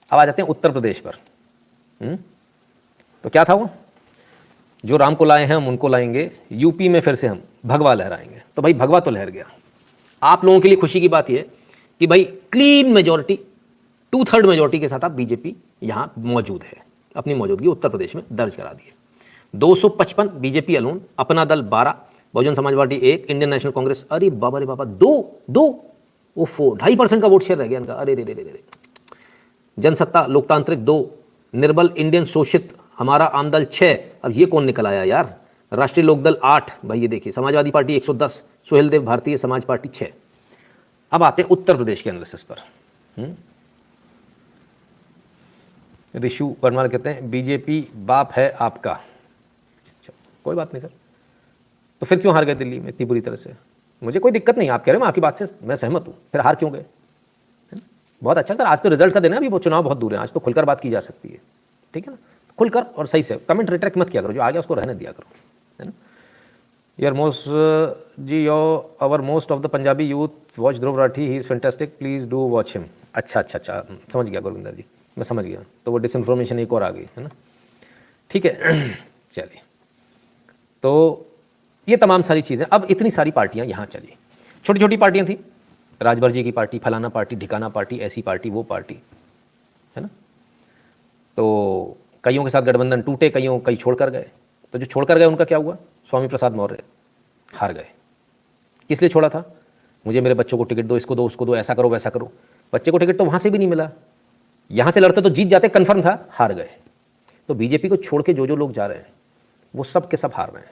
अब आ जाते हैं उत्तर प्रदेश पर। तो क्या था वो, जो राम को लाए हैं हम उनको लाएंगे, यूपी में फिर से हम भगवा लहराएंगे। तो भाई भगवा तो लहर गया। आप लोगों के लिए खुशी की बात यह कि भाई क्लीन मेजॉरिटी, 2/3 मेजॉरिटी के साथ आप बीजेपी यहाँ मौजूद है, अपनी मौजूदगी उत्तर प्रदेश में दर्ज करा दी है। 255 बीजेपी अलोन, अपना दल 12, Bahujan Samaj party 1, Indian national Congress, अरे बाबा रे बाबा 2 ओफो 2.5% का वोट शेयर रह गया इनका। अरे रे रे रे रे। जनसत्ता लोकतांत्रिक 2, निर्बल इंडियन शोषित हमारा आमदल 6। अब ये कौन निकल आया यार, राष्ट्रीय लोकदल 8, भाई ये देखिए, समाजवादी पार्टी 110, सुहेल देव भारतीय समाज पार्टी 6। अब आते हैं उत्तर प्रदेश के एनालिसिस पर। ऋषु वर्मा कहते हैं बीजेपी बाप है आपका। कोई बात नहीं सर, तो फिर क्यों हार गए दिल्ली में इतनी बुरी तरह से? मुझे कोई दिक्कत नहीं, आप कह रहे हो, मैं आपकी बात से मैं सहमत हूं, फिर हार क्यों गए? बहुत अच्छा सर, आज तो रिजल्ट का दिन है, अभी वो चुनाव बहुत दूर है, आज तो खुलकर बात की जा सकती है, ठीक है ना? खुलकर और सही से कमेंट रिट्रैक्ट मत किया करो, जो आ गया उसको रहने दिया करो, है ना? यार मोस्ट जी your our most of the Punjabi youth watch Dhruv Rathee, he is fantastic, please do watch him. अच्छा, समझ गया गुरविंदर जी, मैं समझ गया। तो वो डिसइंफॉर्मेशन एक और आ गई है ना, ठीक है। चलिए, तो ये तमाम सारी चीज़ें, अब इतनी सारी पार्टियां यहाँ चली, छोटी छोटी पार्टियां थी, राजभर जी की पार्टी, फलाना पार्टी, ढिकाना पार्टी, ऐसी पार्टी, वो पार्टी, है ना? तो कईयों के साथ गठबंधन टूटे, कई छोड़कर गए। तो जो छोड़कर गए उनका क्या हुआ? स्वामी प्रसाद मौर्य हार गए। किस लिए छोड़ा था? मुझे मेरे बच्चों को टिकट दो, इसको दो, उसको दो, ऐसा करो वैसा करो। बच्चे को टिकट तो वहाँ से भी नहीं मिला, यहाँ से लड़ते तो जीत जाते, कन्फर्म था, हार गए। तो बीजेपी को छोड़ के जो जो लोग जा रहे हैं वो सब के सब हार रहे हैं,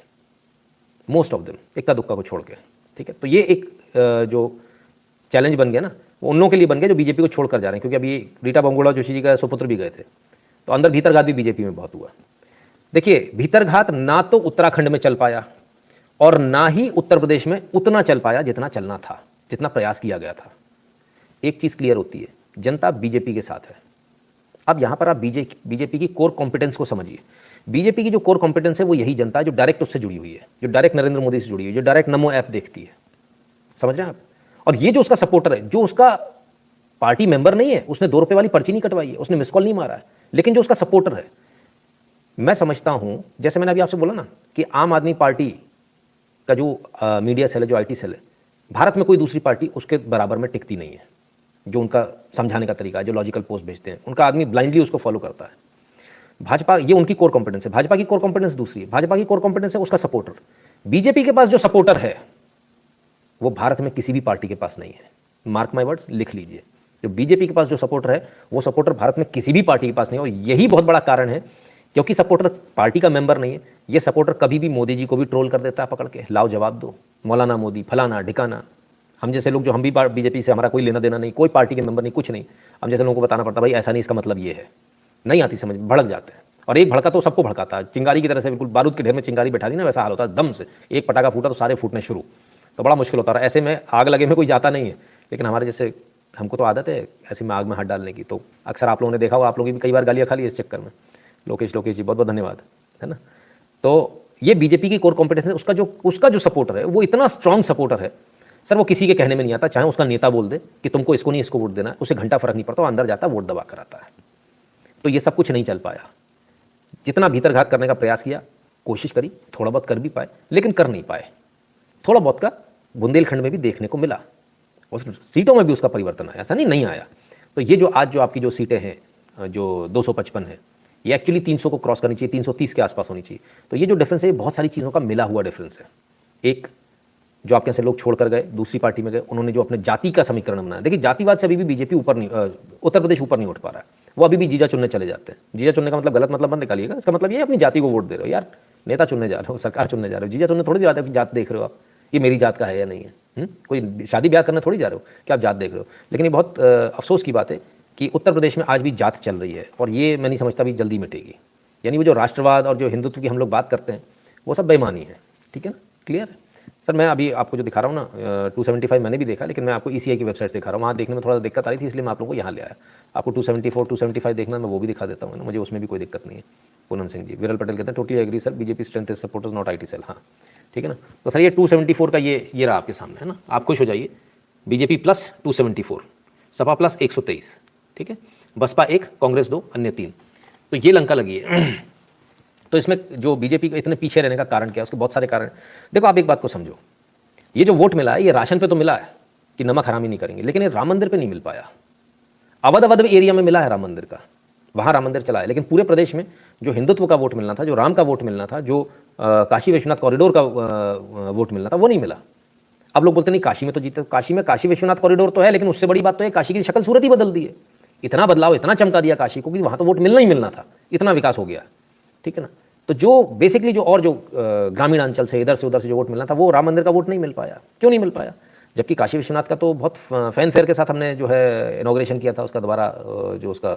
मोस्ट ऑफ देम, इक्का दुक्का को छोड़ के, ठीक है? तो ये एक जो चैलेंज बन गया ना, वो उन लोगों के लिए बन गया जो बीजेपी को छोड़कर जा रहे हैं, क्योंकि अभी रीटा बहुगुणा जोशी जी का सुपुत्र भी गए थे, तो अंदर भीतरघात भी बीजेपी में बहुत हुआ। देखिए, भीतरघात ना तो उत्तराखंड में चल पाया और ना ही उत्तर प्रदेश में उतना चल पाया जितना चलना था, जितना प्रयास किया गया था। एक चीज़ क्लियर होती है, जनता बीजेपी के साथ है। अब यहाँ पर आप बीजेपी की कोर कॉम्पिटेंस को समझिए। बीजेपी की जो कोर कॉम्पिटेंस है वो यही जनता है जो डायरेक्ट उससे जुड़ी हुई है, जो डायरेक्ट नरेंद्र मोदी से जुड़ी हुई है, जो डायरेक्ट नमो ऐप देखती है, समझ रहे हैं आप? और ये जो उसका सपोर्टर है, जो उसका पार्टी मेंबर नहीं है, उसने 2 रुपये वाली पर्ची नहीं कटवाई है, उसने मिस कॉल नहीं मारा है, लेकिन जो उसका सपोर्टर है, मैं समझता हूं, जैसे मैंने अभी आपसे बोला ना कि आम आदमी पार्टी का जो मीडिया सेल है, जो IT सेल है, भारत में कोई दूसरी पार्टी उसके बराबर में टिकती नहीं है। जो उनका समझाने का तरीका है, जो लॉजिकल पोस्ट भेजते हैं, उनका आदमी ब्लाइंडली उसको फॉलो करता है। भाजपा, ये उनकी कोर कॉम्पिटेंस है। भाजपा की कोर कॉम्पिटेंस दूसरी है। भाजपा की कोर कॉम्पिटेंस है उसका सपोर्टर। बीजेपी के पास जो सपोर्टर है वो भारत में किसी भी पार्टी के पास नहीं है। मार्क माय वर्ड्स, लिख लीजिए, जो बीजेपी के पास जो सपोर्टर है वो सपोर्टर भारत में किसी भी पार्टी के पास नहीं है। और यही बहुत बड़ा कारण है, क्योंकि सपोर्टर पार्टी का मेंबर नहीं है। ये सपोर्टर कभी भी मोदी जी को भी ट्रोल कर देता है पकड़ के, लाओ जवाब दो, मौलाना मोदी, फलाना ढिकाना। हम जैसे लोग जो, हम भी बीजेपी से, हमारा कोई लेना देना नहीं, कोई पार्टी के मेंबर नहीं, कुछ नहीं, हम जैसे लोगों को बताना पड़ता भाई ऐसा नहीं, इसका मतलब ये है, नहीं आती समझ, भड़क जाते हैं। और एक भड़का तो सबको भड़काता है, चिंगारी की तरह से, बिल्कुल बारूद के ढेर में चिंगारी बैठा दी ना, वैसा हाल होता है। दम से एक पटाखा फूटा तो सारे फूटने शुरू, तो बड़ा मुश्किल होता रहा। ऐसे में आग लगे में कोई जाता नहीं है, लेकिन हमारे जैसे, हमको तो आदत है ऐसे में आग में हाथ डालने की। तो अक्सर आप लोगों ने देखा होगा, आप लोगों की भी कई बार गालियाँ खा ली इस चक्कर में। लोकेश जी बहुत बहुत धन्यवाद, है ना? तो ये बीजेपी की कोर कॉम्पिटेंस है। उसका जो सपोर्टर है वो इतना स्ट्रांग सपोर्टर है सर, वो किसी के कहने में नहीं आता। चाहे उसका नेता बोल दे कि तुमको इसको नहीं इसको वोट देना है, उसे घंटा फर्क नहीं पड़ता, वो अंदर जाता वोट दबा कर आता है। तो ये सब कुछ नहीं चल पाया। जितना भीतरघात करने का प्रयास किया, कोशिश करी, थोड़ा बहुत कर भी पाए, लेकिन कर नहीं पाए। थोड़ा बहुत का बुंदेलखंड में भी देखने को मिला, उस सीटों में भी उसका परिवर्तन आया, ऐसा नहीं आया। तो ये जो आज जो आपकी जो सीटें हैं, जो 255 है, ये एक्चुअली 300 को क्रॉस करनी चाहिए, 330 के आसपास होनी चाहिए। तो ये जो डिफरेंस है, ये बहुत सारी चीज़ों का मिला हुआ डिफरेंस है। एक, जो आपके से लोग छोड़कर गए, दूसरी पार्टी में गए, उन्होंने जो अपने जाति का समीकरण बनाया। देखिए, जातिवाद से अभी भी बीजेपी ऊपर नहीं, उत्तर प्रदेश ऊपर नहीं उठ पा रहा है। वो अभी भी जीजा चुनने चले जाते हैं। जीजा चुनने का मतलब गलत मतलब मत निकालिएगा, इसका मतलब ये अपनी जाति को वोट दे रहे हो यार। नेता चुनने जा रहे हो, सरकार चुनने जा रहे हो, जीजा चुनने थोड़ी जा रहे हो कि जात देख रहे हो आप, ये मेरी जात का है या नहीं है। कोई शादी ब्याह करने थोड़ी जा रहे हो कि आप जात देख रहे हो। लेकिन ये बहुत अफसोस की बात है कि उत्तर प्रदेश में आज भी जात चल रही है, और ये मैं नहीं समझता भी जल्दी मिटेगी। यानी वो जो राष्ट्रवाद और जो हिंदुत्व की हम लोग बात करते हैं, वो सब बेईमानी है, ठीक है ना? क्लियर है सर? मैं अभी आपको जो दिखा रहा हूँ ना, 275 मैंने भी देखा, लेकिन मैं आपको ECI की वेबसाइट से दिखा रहा हूँ। वहाँ देखने में थोड़ा दिक्कत आ रही थी, इसलिए मैं आप लोगों को यहाँ ले आया। आपको 274, 275 देखना, मैं वो भी दिखा देता हूँ ना, मुझे उसमें भी कोई दिक्कत नहीं है। पूनम सिंह जी, विरल पटेल कहते हैं totally agree sir, BJP strength is supporters not IT cell. हाँ, ठीक है ना? तो सर ये 274 का ये रहा आपके सामने, है ना? आप खुश हो जाइए, बीजेपी प्लस 274, सपा प्लस 123, ठीक है? बसपा 1, कांग्रेस 2, अन्य 3। तो ये लंका लगी है। तो इसमें जो बीजेपी के इतने पीछे रहने का कारण क्या है, उसके बहुत सारे कारण। देखो आप एक बात को समझो, ये जो वोट मिला है ये राशन पे तो मिला है कि नमक हरामी नहीं करेंगे, लेकिन ये राम मंदिर पे नहीं मिल पाया। अवध एरिया में मिला है राम मंदिर का, वहाँ राम मंदिर चला है, लेकिन पूरे प्रदेश में जो हिंदुत्व का वोट मिलना था, जो राम का वोट मिलना था, जो काशी विश्वनाथ कॉरिडोर का वोट मिलना था, वो नहीं मिला। अब लोग बोलते नहीं काशी में तो जीते, काशी में काशी विश्वनाथ कॉरिडोर तो है, लेकिन उससे बड़ी बात तो है काशी की शक्ल सूरत ही बदल दी है। इतना बदलाव, इतना चमका दिया काशी को कि वहाँ तो वोट मिलना ही मिलना था, इतना विकास हो गया। ठीक है ना। तो जो बेसिकली जो ग्रामीण अंचल से इधर से उधर से जो वोट मिलना था, वो राम मंदिर का वोट नहीं मिल पाया। क्यों नहीं मिल पाया? जबकि काशी विश्वनाथ का तो बहुत फैन फेयर के साथ हमने जो है इनॉग्रेशन किया था, उसका दोबारा जो उसका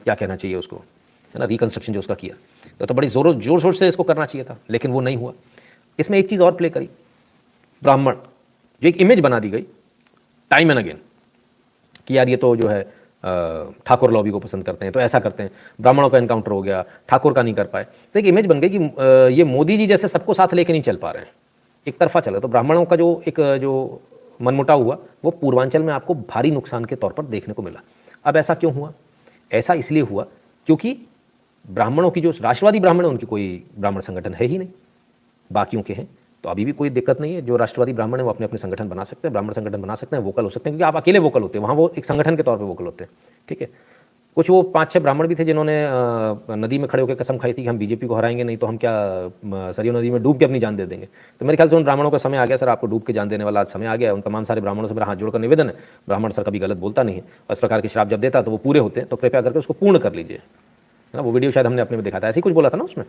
क्या कहना चाहिए उसको, है ना, रिकंस्ट्रक्शन जो उसका किया, तो बड़ी जोर शोर से इसको करना चाहिए था, लेकिन वो नहीं हुआ। इसमें एक चीज़ और प्ले करी, ब्राह्मण जो एक इमेज बना दी गई टाइम एंड अगेन कि यार ये तो जो है ठाकुर लॉबी को पसंद करते हैं, तो ऐसा करते हैं, ब्राह्मणों का एनकाउंटर हो गया, ठाकुर का नहीं कर पाए, तो एक इमेज बन गई कि ये मोदी जी जैसे सबको साथ लेके नहीं चल पा रहे हैं, एक तरफा चला। तो ब्राह्मणों का जो मनमुटाव हुआ वो पूर्वांचल में आपको भारी नुकसान के तौर पर देखने को मिला। अब ऐसा क्यों हुआ? ऐसा इसलिए हुआ क्योंकि ब्राह्मणों की जो राष्ट्रवादी ब्राह्मण है उनकी कोई ब्राह्मण संगठन है ही नहीं, बाकियों के हैं। तो अभी भी कोई दिक्कत नहीं है, जो राष्ट्रवादी ब्राह्मण है वो अपने अपने संगठन बना सकते हैं, ब्राह्मण संगठन बना सकते हैं, वोकल हो सकते हैं, क्योंकि आप अकेले वोकल होते हैं, वहाँ वो एक संगठन के तौर पर वोकल होते हैं। ठीक है। कुछ वो 5-6 ब्राह्मण भी थे जिन्होंने नदी में खड़े होकर कसम खाई थी कि हम बीजेपी को हराएंगे, नहीं तो हम क्या सरयू नदी में डूब के अपनी जान दे देंगे। तो मेरे ख्याल से उन ब्राह्मणों का समय आ गया, सर आपको डूब के जान देने वाला आज समय आ गया। उन तमाम सारे ब्राह्मणों से मेरा हाथ जोड़कर निवेदन है, ब्राह्मण सर कभी गलत बोलता नहीं है, और इस प्रकार के श्राप जब देता तो वो पूरे होते हैं, तो कृपया करके उसको पूर्ण कर लीजिए, है ना। वो वीडियो शायद हमने अपने में देखा था, ऐसे ही कुछ बोला था ना उसमें।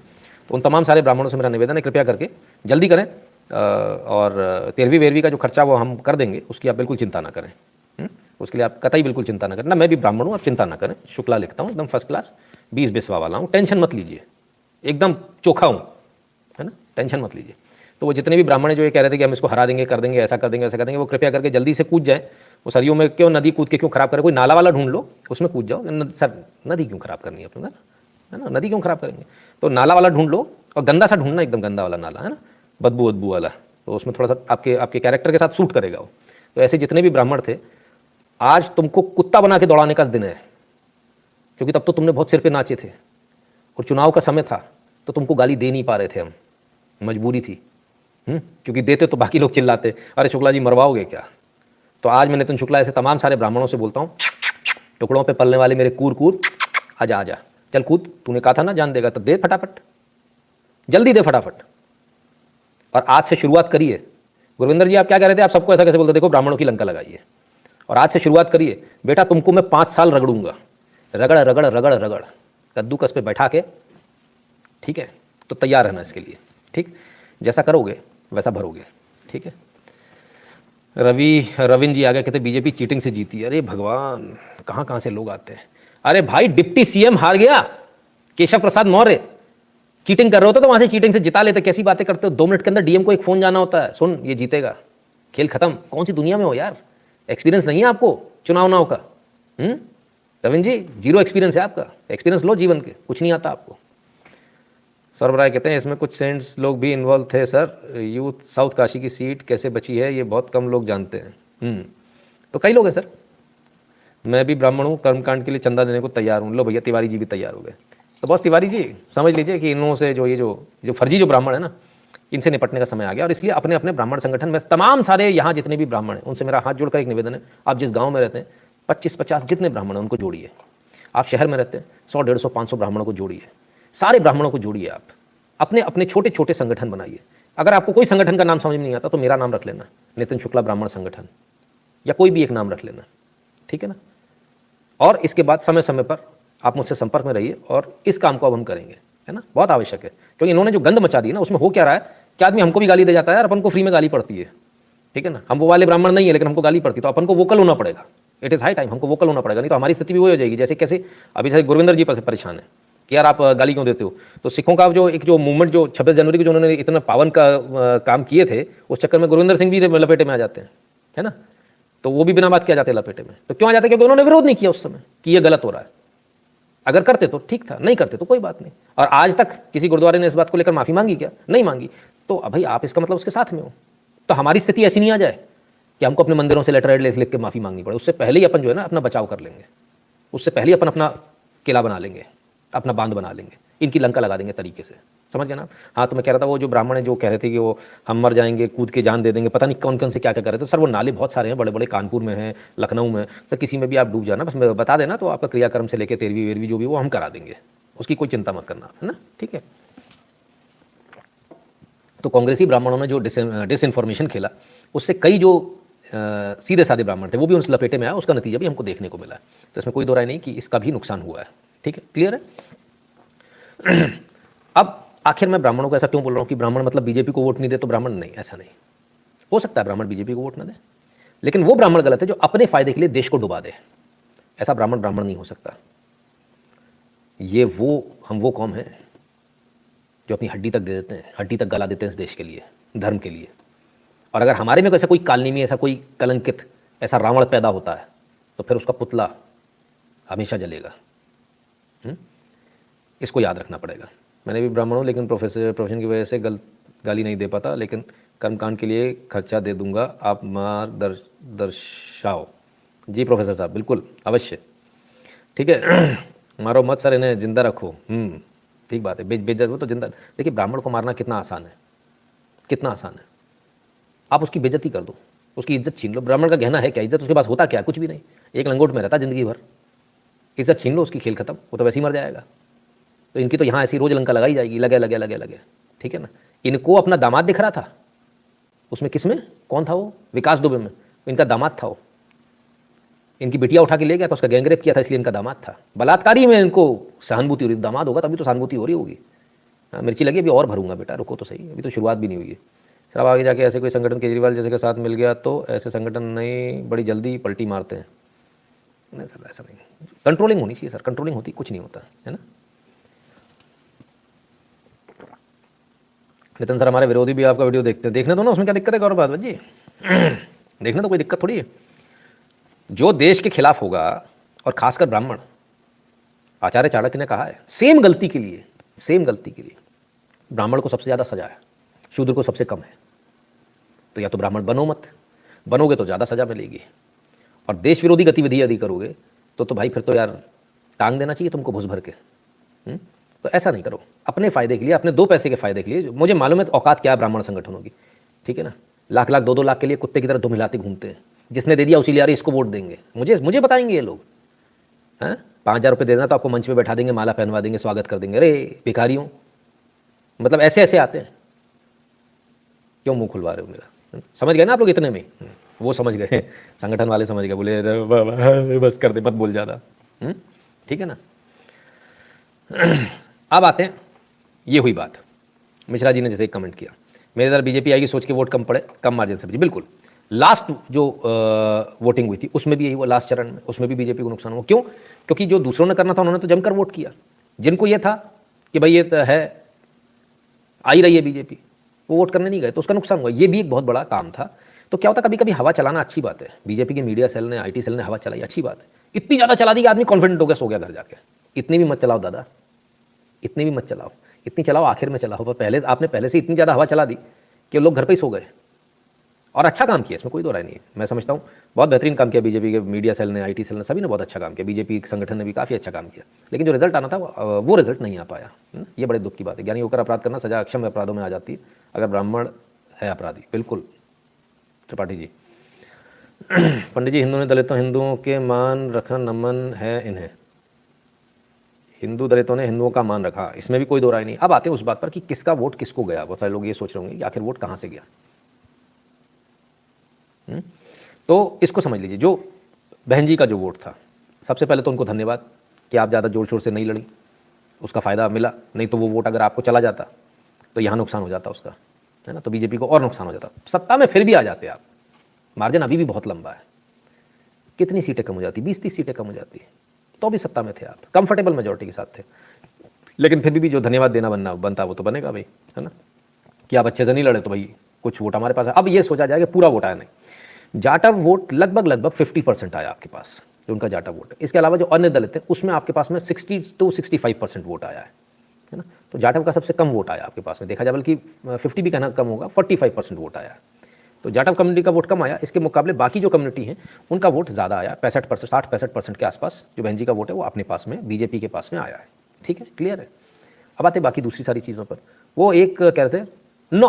तो उन तमाम सारे ब्राह्मणों से मेरा निवेदन है, कृपया करके जल्दी करें, और 13वीं 12वीं का जो खर्चा वो हम कर देंगे, उसकी आप बिल्कुल चिंता ना करें। उसके लिए आप कतई बिल्कुल चिंता ना करें ना, मैं भी ब्राह्मण हूँ, आप चिंता ना करें, शुक्ला लिखता हूँ, एकदम फर्स्ट क्लास 20 बिस्वा वाला हूँ, टेंशन मत लीजिए, एकदम चोखा हूँ, है ना, टेंशन मत लीजिए। तो वो जितने भी ब्राह्मण जो ये कह रहे थे कि हम इसको हरा देंगे, कर देंगे, ऐसा कर देंगे, ऐसा कर देंगे, वो कृपया करके जल्दी से कूद जाए। वो सरयू में क्यों नदी कूद के क्यों खराब करे, कोई नाला वाला ढूंढ लो, उसमें कूद जाओ। सर नदी क्यों खराब करनी है अपने, है ना, नदी क्यों खराब करेंगे, तो नाला वाला ढूंढ लो, और गंदा सा ढूंढना, एकदम गंदा वाला नाला, है ना, बदबू वाला, तो उसमें थोड़ा सा आपके कैरेक्टर के साथ सूट करेगा वो। तो ऐसे जितने भी ब्राह्मण थे, आज तुमको कुत्ता बना के दौड़ाने का दिन है, क्योंकि तब तो तुमने बहुत सिर पे नाचे थे, और चुनाव का समय था, तो तुमको गाली दे नहीं पा रहे थे हम, मजबूरी थी, क्योंकि देते तो बाकी लोग चिल्लाते, अरे शुक्ला जी मरवाओगे क्या। तो आज मैं नितिन शुक्ला ऐसे तमाम सारे ब्राह्मणों से बोलता हूँ, टुकड़ों पे पलने वाले मेरे कूद, आजा आजा, चल कूद, तूने कहा था ना जान देगा, तो दे फटाफट, जल्दी दे फटाफट। और आज से शुरुआत करिए। गुरविंदर जी आप क्या कह रहे थे, आप सबको ऐसा कैसे बोलते, देखो ब्राह्मणों की लंका लगाइए, और आज से शुरुआत करिए। बेटा तुमको मैं 5 साल रगड़ूंगा, रगड़ रगड़ रगड़ रगड़, कद्दूकस पे बैठा के, ठीक है। तो तैयार रहना इसके लिए, ठीक, जैसा करोगे वैसा भरोगे, ठीक है। रविंद्र जी आ गए, कहते बीजेपी चीटिंग से जीती। अरे भगवान, कहाँ कहाँ से लोग आते हैं। अरे भाई डिप्टी सीएम हार गया, केशव प्रसाद मौर्य, चीटिंग कर रहे होते तो वहां से चीटिंग से जिता लेते। कैसी बातें करते हो, 2 मिनट के अंदर डीएम को एक फोन जाना होता है, सुन ये जीतेगा, खेल खत्म। कौन सी दुनिया में हो यार, एक्सपीरियंस नहीं है आपको चुनाव का। रविंद्र जी 0 एक्सपीरियंस है आपका, एक्सपीरियंस लो जीवन के, कुछ नहीं आता आपको। सौरभ राय कहते हैं इसमें कुछ सेंट्स लोग भी इन्वॉल्व थे सर, यूथ साउथ काशी की सीट कैसे बची है ये बहुत कम लोग जानते हैं। तो कई लोग हैं सर, मैं भी ब्राह्मण हूँ, कर्मकांड के लिए चंदा देने को तैयार हूँ। लो भैया तिवारी जी भी तैयार हो गए। तो बस तिवारी जी समझ लीजिए कि इन लोगों से जो फर्जी जो ब्राह्मण है ना, इनसे निपटने का समय आ गया। और इसलिए अपने अपने ब्राह्मण संगठन में तमाम सारे यहाँ जितने भी ब्राह्मण हैं उनसे मेरा हाथ जोड़कर एक निवेदन है, आप जिस गाँव में रहते हैं 25-50 जितने ब्राह्मण हैं उनको जोड़िए। आप शहर में रहते हैं 100-150-500 ब्राह्मणों को जोड़िए, सारे ब्राह्मणों को जोड़िए। आप अपने अपने छोटे छोटे संगठन बनाइए। अगर आपको कोई संगठन का नाम समझ में नहीं आता तो मेरा नाम रख लेना, नितिन शुक्ला ब्राह्मण संगठन, या कोई भी एक नाम रख लेना, ठीक है ना। और इसके बाद समय समय पर आप मुझसे संपर्क में रहिए, और इस काम को अब हम करेंगे, है ना, बहुत आवश्यक है। क्योंकि इन्होंने जो गंद मचा दी ना, उसमें हो क्या रहा है कि आदमी हमको भी गाली दे जाता है, और अपन को फ्री में गाली पड़ती है, ठीक है ना। हम वो वाले ब्राह्मण नहीं है, लेकिन हमको गाली पड़ती, तो अपन को वोकल होना पड़ेगा। इट इज़ हाई टाइम, हमको वोकल होना पड़ेगा, नहीं तो हमारी स्थिति भी वही हो जाएगी जैसे कैसे अभी से गुरविंदर जी पर परेशान है कि यार आप गाली क्यों देते हो। तो सिखों का जो मूवमेंट जो 26 जनवरी को जो उन्होंने इतना पावन का काम किए थे, उस चक्कर में गुरविंदर सिंह भी लपेटे में आ जाते हैं, है ना। तो वो भी बिना बात किया जाते हैं लपेटे में। तो क्यों आ जाते हैं? क्योंकि उन्होंने विरोध नहीं किया उस समय कि ये गलत हो रहा है। अगर करते तो ठीक था, नहीं करते तो कोई बात नहीं। और आज तक किसी गुरुद्वारे ने इस बात को लेकर माफ़ी मांगी क्या? नहीं मांगी। तो भाई आप इसका मतलब उसके साथ में हो, तो हमारी स्थिति ऐसी नहीं आ जाए कि हमको अपने मंदिरों से लेटर लिख लिख के माफ़ी मांगनी पड़े। उससे पहले ही अपन जो है ना अपना बचाव कर लेंगे, उससे पहले ही अपन अपना किला बना लेंगे, अपना बांध बना लेंगे, इनकी लंका लगा देंगे तरीके से। समझ गया ना? हाँ, तो मैं कह रहा था वो जो ब्राह्मण है जो कह रहे थे कि वो हम मर जाएंगे, कूद के जान दे देंगे, पता नहीं कौन कौन से क्या क्या कर रहे थे। सर वो नाले बहुत सारे हैं, बड़े बड़े, कानपुर में हैं, लखनऊ में। सर किसी में भी आप डूब जाना, बस मैं बता देना, तो आपका क्रियाक्रम से लेकर 13वीं 12वीं जो भी वो हम करा देंगे, उसकी कोई चिंता मत करना, है ना? ठीक है। तो कांग्रेसी ब्राह्मणों ने जो डिसइंफॉर्मेशन खेला, उससे कई जो सीधे साधे ब्राह्मण थे वो भी उस लपेटे में आया, उसका नतीजा भी हमको देखने को मिला। तो इसमें कोई दो राय नहीं कि इसका भी नुकसान हुआ है। ठीक है, क्लियर है? अब आखिर मैं ब्राह्मणों को ऐसा क्यों बोल रहा हूँ कि ब्राह्मण मतलब बीजेपी को वोट नहीं दे तो ब्राह्मण नहीं, ऐसा नहीं। हो सकता है ब्राह्मण बीजेपी को वोट ना दे, लेकिन वो ब्राह्मण गलत है जो अपने फायदे के लिए देश को डुबा दे। ऐसा ब्राह्मण ब्राह्मण नहीं हो सकता। ये हम वो कौम है जो अपनी हड्डी तक दे देते हैं, हड्डी तक गला देते हैं इस देश के लिए, धर्म के लिए। और अगर हमारे में ऐसा कोई कालनी में ऐसा कोई कलंकित ऐसा रावण पैदा होता है तो फिर उसका पुतला हमेशा जलेगा। इसको याद रखना पड़ेगा। मैंने भी ब्राह्मण हूँ, लेकिन प्रोफेशन की वजह से गाली नहीं दे पाता, लेकिन कर्मकांड के लिए खर्चा दे दूंगा, आप दर्शाओ। जी प्रोफेसर साहब, बिल्कुल अवश्य। ठीक है। मारो मत सर, इन्हें जिंदा रखो। ठीक बात है, बेइज्जत हो तो जिंदा। देखिए ब्राह्मण को मारना कितना आसान है, कितना आसान है। आप उसकी बेइज्जती कर दो, उसकी इज्जत छीन लो। ब्राह्मण का गहना है क्या? इज्जत उसके पास होता क्या? कुछ भी नहीं, एक लंगोट में रहता जिंदगी भर। इज्जत छीन लो उसकी, खेल खत्म, वो तो वैसे ही मर जाएगा। तो इनकी तो यहाँ ऐसी रोज लंका लगाई जाएगी, लगे लगे लगे लगे। ठीक है ना? इनको अपना दामाद दिख रहा था उसमें, किसमें, कौन था वो? विकास दुबे में इनका दामाद था वो। इनकी बिटिया उठा के ले गया था, उसका गैंगरेप किया था, इसलिए इनका दामाद था। बलात्कारी में इनको सहानुभूति हो रही, दामाद होगा तभी तो सहानुभूति हो रही होगी। हाँ, मिर्ची लगी, अभी और भरूंगा बेटा, रुको तो सही, अभी तो शुरुआत भी नहीं हुई है। सर अब आगे जाके ऐसे कोई संगठन केजरीवाल जैसे के साथ मिल गया तो ऐसे संगठन नहीं बड़ी जल्दी पलटी मारते हैं। नहीं सर, ऐसा नहीं, कंट्रोलिंग होनी चाहिए सर, कंट्रोलिंग होती कुछ नहीं होता है ना। नितिन सर, हमारे विरोधी भी आपका वीडियो देखते हैं, देखने दो ना, उसमें क्या दिक्कत है गौरव भारद्वाज जी? देखने तो कोई दिक्कत थोड़ी है। जो देश के खिलाफ होगा, और खासकर ब्राह्मण, आचार्य चाणक्य ने कहा है सेम गलती के लिए ब्राह्मण को सबसे ज़्यादा सजा है, शूद्र को सबसे कम है। तो या तो ब्राह्मण बनो मत, बनोगे तो ज़्यादा सजा मिलेगी। और देश विरोधी गतिविधि यदि करोगे तो भाई फिर तो यार टांग देना चाहिए तुमको घुस भर के। तो ऐसा नहीं करो, अपने फ़ायदे के लिए, अपने 2 पैसे के फ़ायदे के लिए। मुझे मालूम है औकात क्या है ब्राह्मण संगठनों की, ठीक है ना? लाख लाख 2-2 लाख के लिए कुत्ते की तरह धुम हिलाते घूमते हैं। जिसने दे दिया उसी लिए, अरे इसको वोट देंगे, मुझे बताएंगे ये लोग। हैं 5,000 रुपये देना तो आपको मंच पे बैठा देंगे, माला पहनवा देंगे, स्वागत कर देंगे। अरे भिखारियों, मतलब ऐसे ऐसे आते हैं। क्यों मुंह खुलवा रहे हो मेरा? समझ गए ना आप लोग इतने में? वो समझ गए, संगठन वाले समझ गए, बोले बस कर दे, मत बोल ज़्यादा। ठीक है ना? अब आते हैं, ये हुई बात। मिश्रा जी ने जैसे एक कमेंट किया, मेरे इधर बीजेपी आएगी सोच के वोट कम पड़े, कम मार्जिन से। बिल्कुल, लास्ट जो वोटिंग हुई थी उसमें भी यही हुआ, लास्ट चरण में, उसमें भी बीजेपी को नुकसान हुआ। क्यों? क्योंकि जो दूसरों ने करना था उन्होंने तो जमकर वोट किया। जिनको ये था कि भाई ये तो है, आ ही रही है बीजेपी, वो वोट करने नहीं गए, तो उसका नुकसान हुआ। ये भी एक बहुत बड़ा काम था। तो क्या होता, कभी कभी हवा चलाना अच्छी बात है। बीजेपी के मीडिया सेल ने, आईटी सेल ने हवा चलाई, अच्छी बात है। इतनी ज़्यादा चला दी कि आदमी कॉन्फिडेंट हो गया, सो गया घर जाके। इतनी भी मत चलाओ दादा, इतनी भी मत चलाओ, इतनी चलाओ आखिर में चलाओ। पर आपने पहले से इतनी ज़्यादा हवा चला दी कि लोग घर पे ही सो गए। और अच्छा काम किया, इसमें कोई दो राय नहीं है। मैं समझता हूँ बहुत बेहतरीन काम किया बीजेपी के मीडिया सेल ने, आईटी सेल ने, सभी ने बहुत अच्छा काम किया। बीजेपी संगठन ने भी काफ़ी अच्छा काम किया, लेकिन जो रिजल्ट आना था वो रिजल्ट नहीं आ पाया। ये बड़े दुख की बात है। ज्ञानी होकर अपराध करना सजा अक्षम अपराधों में आ जाती है अगर ब्राह्मण है अपराधी। बिल्कुल त्रिपाठी जी। पंडित जी, हिंदुओं के मान रखा, नमन है इन्हें। हिंदू दलितों ने हिंदुओं का मान रखा, इसमें भी कोई दो राय नहीं। अब आते हैं उस बात पर कि किसका वोट किसको गया। बहुत सारे लोग ये सोच रहे होंगे कि आखिर वोट कहाँ से गया। तो इसको समझ लीजिए, जो बहन जी का जो वोट था, सबसे पहले तो उनको धन्यवाद कि आप ज़्यादा जोर शोर से नहीं लड़ी, उसका फ़ायदा मिला। नहीं तो वो वोट अगर आपको चला जाता तो यहाँ नुकसान हो जाता उसका, है ना? तो बीजेपी को और नुकसान हो जाता। सत्ता में फिर भी आ जाते आप, मार्जिन अभी भी बहुत लंबा है। कितनी सीटें कम हो जाती, 20-30 सीटें कम हो जाती, तो भी सत्ता में थे आप, कंफर्टेबल मेजोरिटी के साथ थे। लेकिन फिर भी जो धन्यवाद देना बनता वो तो बनेगा भाई, है ना? कि आप अच्छे से नहीं लड़े तो भाई कुछ वोट हमारे पास है। अब ये सोचा जाए कि पूरा वोट आया नहीं। जाटव वोट लगभग 50% आया आपके पास, जो उनका जाटव वोट है। इसके अलावा जो अन्य दलित है उसमें आपके पास में 60 to 65% वोट आया है ना? तो जाटव का सबसे कम वोट आया आपके पास में, देखा जाए बल्कि 50 भी कहना कम होगा, 45% वोट आया है। तो जाटव कम्युनिटी का वोट कम आया, इसके मुकाबले बाकी जो कम्युनिटी हैं उनका वोट ज़्यादा आया, 65%, 60-65% के आसपास जो बहन जी का वोट है वो अपने पास में, बीजेपी के पास में आया है। ठीक है, क्लियर है। अब आते बाकी दूसरी सारी चीज़ों पर। वो एक कह रहे थे नो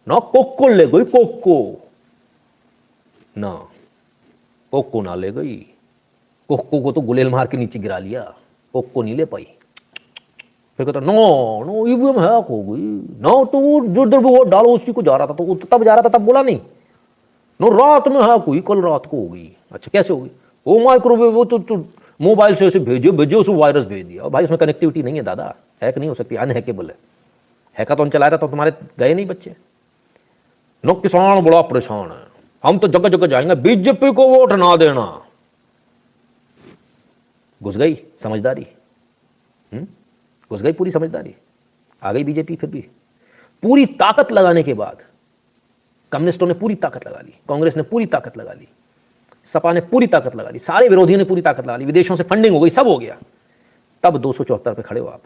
ना कोको ले गई, कोको ना, कोको ना ले गई, कोको को तो गुलेल मार के नीचे गिरा लिया, कोको नहीं ले पाई। फिर कहता नो नो ईवीएम हैक हो गई, नो तो जो इधर वोट डालो उसी को जा रहा था, तो तब जा रहा था तब बोला नहीं, नो रात में हैक हुई, कल रात को हो गई। अच्छा कैसे हो गई? वो माइक्रोवेव वो तो मोबाइल से ऐसे भेजे उसको वायरस भेज दिया। भाई उसमें कनेक्टिविटी नहीं है दादा, हैक नहीं हो सकती, अनहैकेबल है। हैकाथॉन चलाया था तो तुम्हारे गए नहीं बच्चे। नो किसान बड़ा परेशान है, हम तो जगह जगह जाएंगे, बीजेपी को वोट ना देना। घुस गई समझदारी, घुस गई पूरी समझदारी, आ गई बीजेपी। फिर भी पूरी ताकत लगाने के बाद कम्युनिस्टों ने पूरी ताकत लगा ली, कांग्रेस ने पूरी ताकत लगा ली, सपा ने पूरी ताकत लगा ली, सारे विरोधियों ने पूरी ताकत लगा ली, विदेशों से फंडिंग हो गई, सब हो गया। तब 274 पे खड़े हो आप।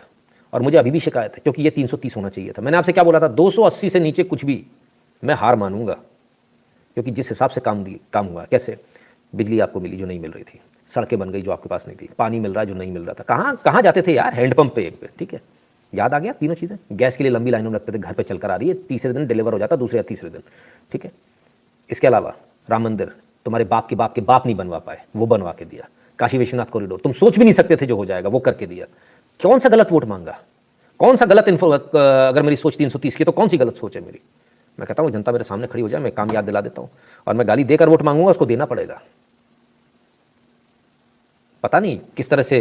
और मुझे अभी भी शिकायत है, क्योंकि ये 330 होना चाहिए था। मैंने आपसे क्या बोला था? 280 से नीचे कुछ भी मैं हार मानूंगा, क्योंकि जिस हिसाब से काम हुआ। कैसे? बिजली आपको मिली जो नहीं मिल रही थी, सड़कें बन गई जो आपके पास नहीं थी, पानी मिल रहा है जो नहीं मिल रहा था। कहाँ जाते थे यार? हैंडपंप पे एक पे। ठीक है, याद आ गया तीनों चीज़ें। गैस के लिए लंबी लाइनों में लगते थे, घर पे चलकर आ रही है, तीसरे दिन डिलीवर हो जाता, दूसरे या तीसरे दिन। ठीक है, इसके अलावा राम मंदिर तुम्हारे बाप के बाप के बाप नहीं बनवा पाए, वो बनवा के दिया। काशी विश्वनाथ कॉरिडोर तुम सोच भी नहीं सकते थे जो हो जाएगा, वो करके दिया। कौन सा गलत वोट मांगा? कौन सा गलत अगर मेरी सोच 330 की तो कौन सी गलत सोच है मेरी? मैं कहता हूँ जनता मेरे सामने खड़ी हो जाए, मैं काम याद दिला देता हूँ, और मैं गाली देकर वोट मांगूंगा, उसको देना पड़ेगा। पता नहीं किस तरह से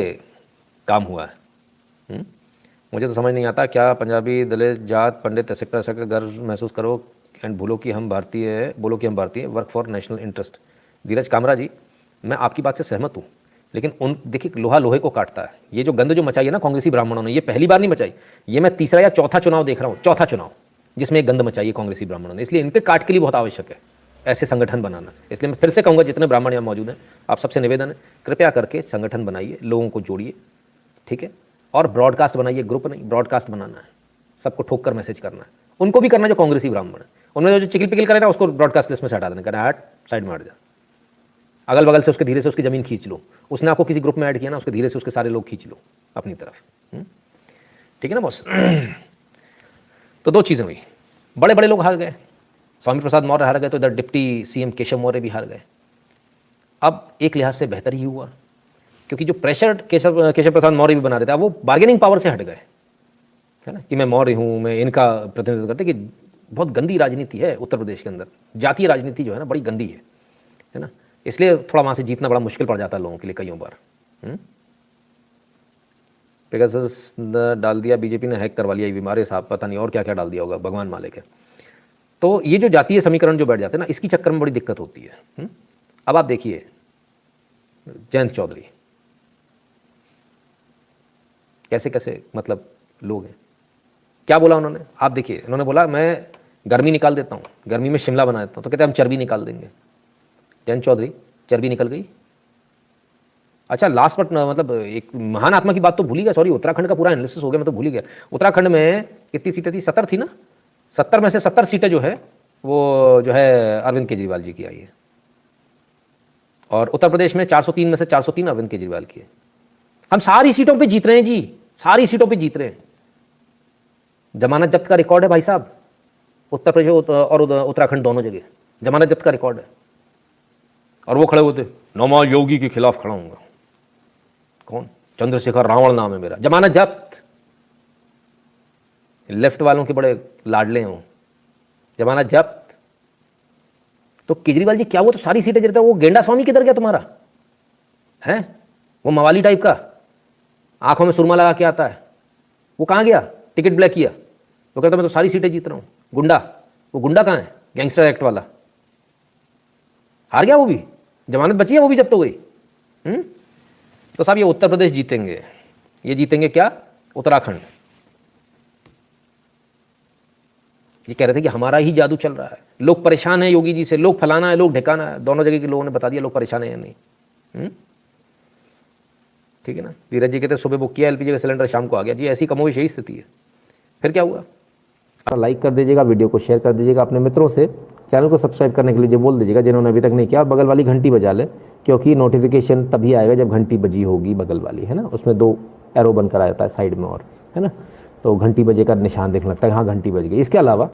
काम हुआ है। मुझे तो समझ नहीं आता, क्या पंजाबी दलित जात पंडित ऐसे गर्व महसूस करो एंड बोलो कि हम भारतीय वर्क फॉर नेशनल इंटरेस्ट। धीरज कामरा जी, मैं आपकी बात से सहमत हूँ, लेकिन देखिए लोहा लोहे को काटता है। ये जो गंद जो मचाई है ना कांग्रेसी ब्राह्मणों ने, ये पहली बार नहीं मचाई, ये मैं तीसरा या चौथा चुनाव देख रहा हूँ, चौथा चुनाव जिसमें ये गंद मचाई है कांग्रेसी ब्राह्मणों ने। इसलिए इनके काट के लिए बहुत आवश्यक है ऐसे संगठन बनाना। इसलिए मैं फिर से कहूँगा, जितने ब्राह्मण यहाँ मौजूद हैं, आप सबसे निवेदन है, कृपया करके संगठन बनाइए, लोगों को जोड़िए। ठीक है, और ब्रॉडकास्ट बनाइए, ग्रुप नहीं, ब्रॉडकास्ट बनाना है, सबको ठोक कर मैसेज करना है। उनको भी करना जो कांग्रेसी ब्राह्मण है, उन्होंने जो चिकिल पिकिल करे ना, उसको ब्रॉडकास्ट लिस्ट में से हटा देना, कहना हट साइड में हट जा। अगल बगल से उसके धीरे से उसकी ज़मीन खींच लो, उसने आपको किसी ग्रुप में ऐड किया ना, उसके धीरे से उसके सारे लोग खींच लो अपनी तरफ। ठीक है ना बॉस? तो दो चीज़ें हुई, बड़े बड़े लोग हार गए, स्वामी प्रसाद मौर्य हार गए, तो इधर डिप्टी सीएम केशव मौर्य भी हार गए। अब एक लिहाज से बेहतर ही हुआ, क्योंकि जो प्रेशर केशव प्रसाद मौर्य भी बना रहे थे, वो बार्गेनिंग पावर से हट गए, है ना, कि मैं मौर्य हूँ, मैं इनका प्रतिनिधित्व करते। कि बहुत गंदी राजनीति है उत्तर प्रदेश के अंदर, जातीय राजनीति जो है ना बड़ी गंदी है ना, इसलिए थोड़ा वहाँ से जीतना बड़ा मुश्किल पड़ जाता है लोगों के लिए कईयों बार। पेगासस डाल दिया बीजेपी ने, हैक करवा लिया ये बीमारी साहब, पता नहीं और क्या क्या डाल दिया होगा, भगवान मालिक है। तो ये जो जातीय समीकरण जो बैठ जाते हैं ना, इसकी चक्कर में बड़ी दिक्कत होती है। अब आप देखिए जयंत चौधरी कैसे कैसे मतलब लोग हैं, क्या बोला उन्होंने? आप देखिए, उन्होंने बोला मैं गर्मी निकाल देता हूँ, गर्मी में शिमला बना देता हूँ, तो कहते हैं हम चर्बी निकाल देंगे। जयंत चौधरी, चर्बी निकल गई। अच्छा लास्ट बट मतलब एक महान आत्मा की बात तो भूल ही गया, सॉरी, उत्तराखंड का पूरा एनालिसिस हो गया, मैं तो भूल ही गया। उत्तराखंड में कितनी सीटें थी? 70 थी ना, 70 में से 70 सीटें जो है वो जो है अरविंद केजरीवाल जी की आई है, और उत्तर प्रदेश में 403 में से 403 अरविंद केजरीवाल की है। हम सारी सीटों पे जीत रहे हैं जी, सारी सीटों पे जीत रहे हैं। जमानत जब्त का रिकॉर्ड है भाई साहब, उत्तर प्रदेश और उत्तराखंड दोनों जगह जमानत जब्त का रिकॉर्ड है। और वो खड़े होते, नौमा योगी के खिलाफ खड़ा हूंगा। कौन? चंद्रशेखर रावण नाम है मेरा, जमानत जब्त। लेफ्ट वालों के बड़े लाडले हों, जमानत जब्त। तो केजरीवाल जी क्या वो तो सारी सीटें जीतता है, वो गेंडा स्वामी किधर गया तुम्हारा? है वो मवाली टाइप का, आंखों में सुरमा लगा के आता है, वो कहाँ गया? टिकट ब्लैक किया, वो कहता मैं तो सारी सीटें जीत रहा हूँ। गुंडा, वो गुंडा कहाँ है? गैंगस्टर एक्ट वाला हार गया, वो भी जमानत बची है, वो भी जब्त हो गई। तो साहब ये उत्तर प्रदेश जीतेंगे, ये जीतेंगे क्या? उत्तराखंड। ये कह रहे थे कि हमारा ही जादू चल रहा है, लोग परेशान हैं योगी जी से, लोग फलाना है, लोग ढिकाना है। दोनों जगह के लोगों ने बता दिया लोग परेशान है या नहीं। ठीक है ना? धीरज जी कहते सुबह बुक किया एलपीजी का सिलेंडर, शाम को आ गया। जी ऐसी कमोबेश यही स्थिति है। फिर क्या हुआ? लाइक कर दीजिएगा, वीडियो को शेयर कर दीजिएगा अपने मित्रों से, चैनल को सब्सक्राइब करने के लिए बोल दीजिएगा जिन्होंने अभी तक नहीं किया, और बगल वाली घंटी बजा लें, क्योंकि नोटिफिकेशन तभी आएगा जब घंटी बजी होगी बगल वाली, है ना, उसमें 2 एरो बनकर आ जाता है साइड में, और है ना, तो घंटी बजे का निशान देखने लगता है, हाँ घंटी बज गई। इसके अलावा